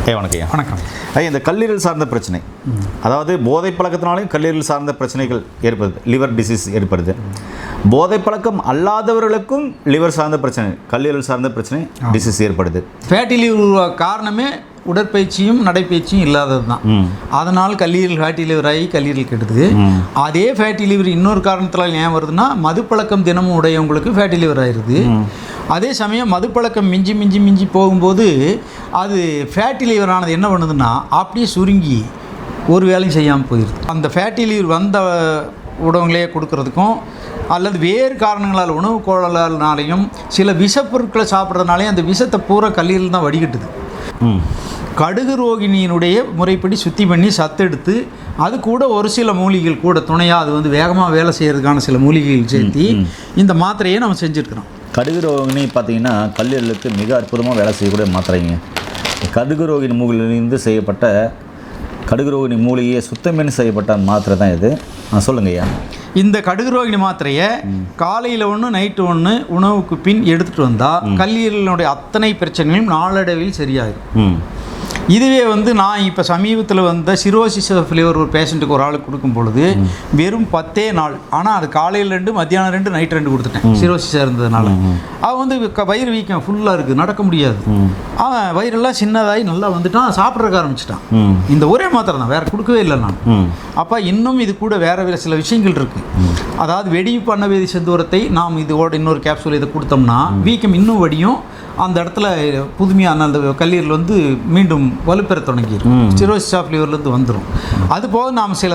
வணக்கம் ஐயா. வணக்கம் ஐயா, இந்த கல்லீரல் சார்ந்த பிரச்சனை, அதாவது போதை பழக்கத்தினாலையும் கல்லீரல் சார்ந்த பிரச்சனைகள் ஏற்படுது, லிவர் டிசீஸ் ஏற்படுது. போதை பழக்கம் அல்லாதவர்களுக்கும் லிவர் சார்ந்த பிரச்சனை, கல்லீரல் சார்ந்த பிரச்சனை டிசீஸ் ஏற்படுது. ஃபேட்டி லிவர் காரணமே உடற்பயிற்சியும் நடைப்பயிற்சியும் இல்லாதது தான். அதனால் கல்லீரல் ஃபேட்டி லிவர் ஆகி கல்லீரல் கெடுது. அதே ஃபேட்டி லிவர் இன்னொரு காரணத்தில் ஏன் வருதுன்னா, மதுப்பழக்கம் தினமும் உடையவங்களுக்கு ஃபேட்டி லிவர் ஆயிடுது. அதே சமயம் மதுப்பழக்கம் மிஞ்சி மிஞ்சி மிஞ்சி போகும்போது அது ஃபேட்டி லிவர் ஆனது என்ன பண்ணுதுன்னா, அப்படியே சுருங்கி ஒரு வேலையும் செய்யாமல் போயிடுது. அந்த ஃபேட்டி லிவர் வந்த உணவுகளே கொடுக்கறதுக்கும் அல்லது வேறு காரணங்களால் உணவு கோளாறுனாலையும் சில விஷப்பொருட்களை சாப்பிட்றதுனாலையும் அந்த விஷத்தை பூரா கல்லீரல் தான் வடிகட்டுது. கடுகு ரோகிணியினுடைய முறைப்படி சுத்தி பண்ணி சத்தெடுத்து அது கூட ஒரு சில மூலிகைகள் கூட துணையாக அது வந்து வேகமாக வேலை செய்கிறதுக்கான சில மூலிகைகள் சேர்த்து இந்த மாத்திரையை நம்ம செஞ்சுருக்கிறோம். கடுகு ரோகிணி பார்த்தீங்கன்னா கல்லீரலுக்கு மிக அற்புதமாக வேலை செய்யக்கூடிய மாத்திரைங்க. கடுகு ரோகிணி மூலிகையிலிருந்து செய்யப்பட்ட கடுகு ரோகிணி மூலிகையை சுத்தம் செய்யப்பட்ட மாத்திரை தான் இது. சொல்லுங்க ஐயா. இந்த கடுகு ரோகிணி மாத்திரையை காலையில் ஒன்று நைட்டு ஒன்று உணவுக்கு பின் எடுத்துகிட்டு வந்தால் கல்லீரலினுடைய அத்தனை பிரச்சனைகளும் நாளடைவில் சரியாயிடும். இதுவே வந்து நான் இப்போ சமீபத்தில் வந்த சிரோசிஸ் ஃப்ளேவர் ஒரு பேஷண்ட்டுக்கு ஒரு ஆளுக்கு கொடுக்கும் பொழுது வெறும் 10 நாள், ஆனால் அது காலையில் 2 மத்தியானம் 2 நைட் 2 கொடுத்துட்டேன். சிரோசிஸாக இருந்ததுனால அவன் வந்து வயிறு வீக்கம் ஃபுல்லாக இருக்குது, நடக்க முடியாது. அவன் வயிறெல்லாம் சின்னதாகி நல்லா வந்துட்டான், சாப்பிட்றக்க ஆரம்பிச்சிட்டான். இந்த ஒரே மாத்திரை தான், வேறு கொடுக்கவே இல்லை நான். அப்போ இன்னும் இது கூட வேறு சில விஷயங்கள் இருக்குது. அதாவது வெடிப்பு அன்னவேதி செந்தூரத்தை நாம் இதோட இன்னொரு கேப்சூல் இதை கொடுத்தோம்னா வீக்கம் இன்னும் வடியும், அந்த இடத்துல புதுமையான அந்த கல்லீரல் வந்து மீண்டும் வலுப்பெற தொடங்கிடும், சிரோசிஸ் ஆஃப் லிவர்லேருந்து வந்துடும். அதுபோக நாம் சில